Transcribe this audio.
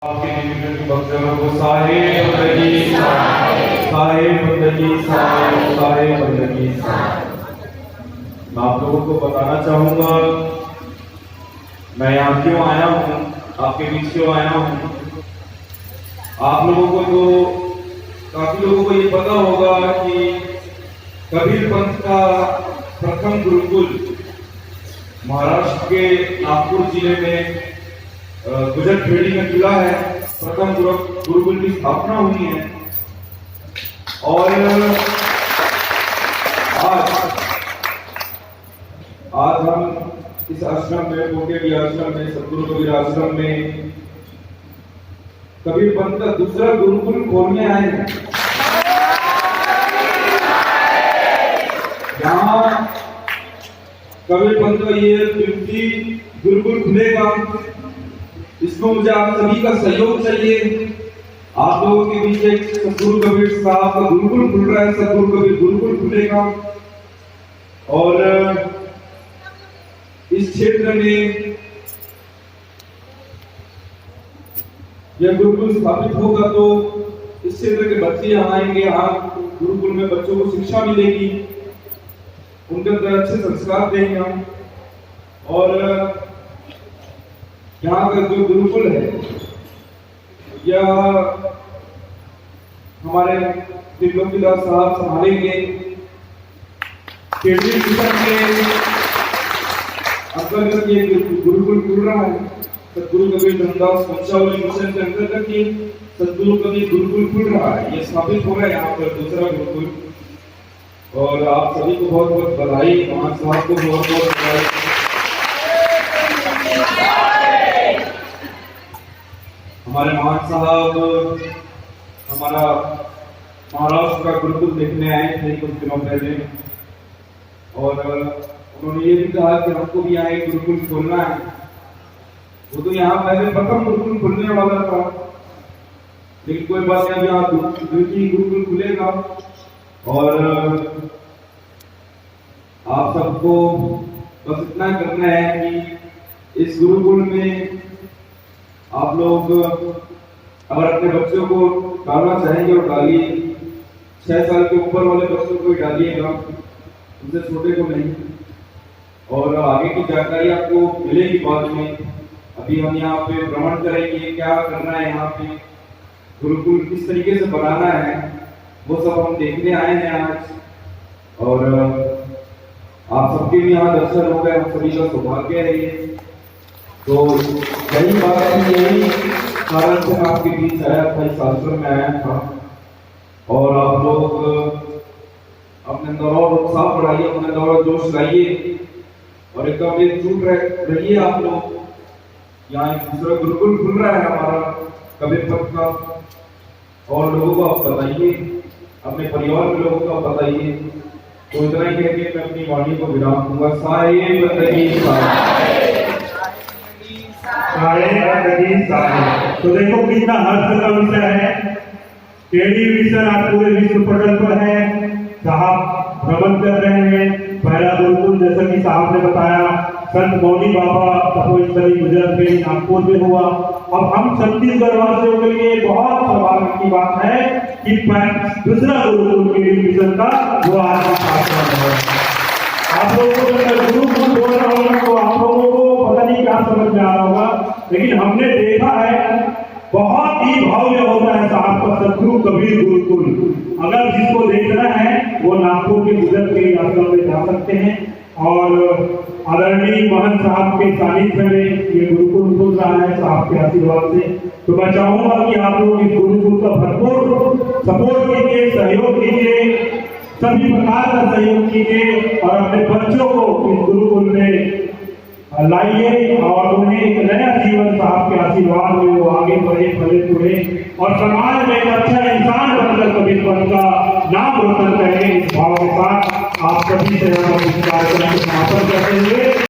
आपके निमित्त भक्तों को साहेब बंदगी साहेब बंदगी साहेब बंदगी। मैं आप लोगों को बताना चाहूंगा मैं यहाँ क्यों आया हूँ, आपके बीच क्यों आया हूँ। आप लोगों को तो काफी लोगों को ये पता होगा कि कबीर पंथ का प्रथम गुरुकुल महाराष्ट्र के नागपुर जिले में गुजरखेड़ी में खुला है। प्रथम गुरुकुल की स्थापना हुई है और आज हम इस आश्रम में कोटेडी आश्रम में सतगुरु कबीर आश्रम में कबीर पंथ का दूसरा गुरुकुल खोलने आए हैं। यहाँ कबीर पंथ का ये 50 गुरुकुल खुलेगा, इसमें मुझे आप सभी का सहयोग चाहिए। आप लोगों के बीच एक सतगुरु कबीर साहब का गुरुकुल खुल रहा है, सतगुरु कबीर गुरुकुल खुलेगा और इस क्षेत्र में यह गुरुकुल स्थापित होगा तो इस क्षेत्र के बच्चे यहाँ आएंगे। यहाँ गुरुकुल में बच्चों को शिक्षा मिलेगी, उनके अंदर अच्छे संस्कार देंगे हम। और यहाँ का जो गुरुकुल है यह हमारे त्रिलोकीदास साहब संभालेंगे। केंद्रीय मिशन के अंतर्गत ये गुरुकुल खुल रहा है। सतगुरु कबीर धर्मदास वंशावली मिशन के अंतर्गत ये सतगुरु कबीर गुरुकुल खुल रहा है, ये स्थापित हो रहा है यहाँ पर दूसरा गुरुकुल। और आप सभी को बहुत बहुत बधाई, महान साहब को बहुत बहुत बधाई। हमारे महान साहब हमारा महाराष्ट्र का गुरुकुल देखने आए थे कुछ दिनों पहले और उन्होंने ये भी कहा कि हमको भी यहाँ एक गुरुकुल खोलना है। वो तो यहाँ पहले प्रथम गुरुकुल खुलने वाला था, लेकिन कोई बात नहीं, यहाँ द्वितीय गुरुकुल खुलेगा। और आप सबको बस इतना करना है कि इस गुरुकुल में आप लोग अगर अपने बच्चों को डालना चाहेंगे और डालिए। 6 साल के ऊपर वाले बच्चों को ही डालिएगा, उनसे छोटे को नहीं। और आगे की जानकारी आपको मिलेगी बाद में। अभी हम यहाँ पे भ्रमण करेंगे, क्या करना है यहाँ पे, गुरुकुल किस तरीके से बनाना है, वो सब हम देखने आए हैं आज। और आप सबके भी यहाँ दर्शन हो गए, हम सभी का सौभाग्य है ये। तो यही बात है, यही कारण से आपके बीच आया था, इस आश्रम में आया था। और आप लोग अपने अंदर और उत्साह बढ़ाइए, अपने अंदर और जोश लाइए और एकदम एकजुट रहिए आप लोग। यहाँ एक दूसरा गुरुकुल खुल रहा है हमारा कबीर पंथ का, और लोगों को आप बताइए, अपने परिवार के लोगों को आप बताइए। तो इतना ही कह के मैं अपनी वाणी को विराम दूंगा। साहेब बंदगी साहेब। तो देखो कितना हर्ष का विषय है। केडी मिशन आज पूरे विश्व पटल पर है। साहब भ्रमण कर रहे हैं। पहला गुरुकुल जैसा कि साहब ने बताया संत मौनी बाबा तपोस्थली गुजरखेड़ी नागपुर में हुआ। अब हम छत्तीसगढ़ वासियों के लिए बहुत सौभाग्य की बात है कि दूसरा गुरुकुल केडी मिशन का वो आज स्थापना है। आप लोगों को गुरुकुल बोल रहा हूँ तो आप लोगों को पता नहीं क्या समझ में आ रहा होगा, लेकिन हमने देखा है बहुत ही भव्य होता है साहब का सतगुरु कबीर गुरुकुल। अगर जिसको देखना है वो नागपुर के गुजरखेड़ी आश्रम में जा सकते हैं। और आदरणीय महंत साहब के सानिध्य में ये गुरुकुल खुल रहा है साहब के आशीर्वाद से। तो मैं चाहूंगा कि आप लोग इस गुरुकुल का भरपूर सपोर्ट कीजिए, सहयोग कीजिए, सभी प्रकार का सहयोग कीजिए और अपने बच्चों को इस गुरुकुल में लाइए और उन्हें एक नया जीवन साहब के आशीर्वाद में वो आगे बढ़े, फले फूले और समाज में एक अच्छा इंसान बनकर कबीर पंथ का नाम रोशन करें। इस भाव के साथ आप सभी से हम इस कार्यक्रम को समापन करते हुए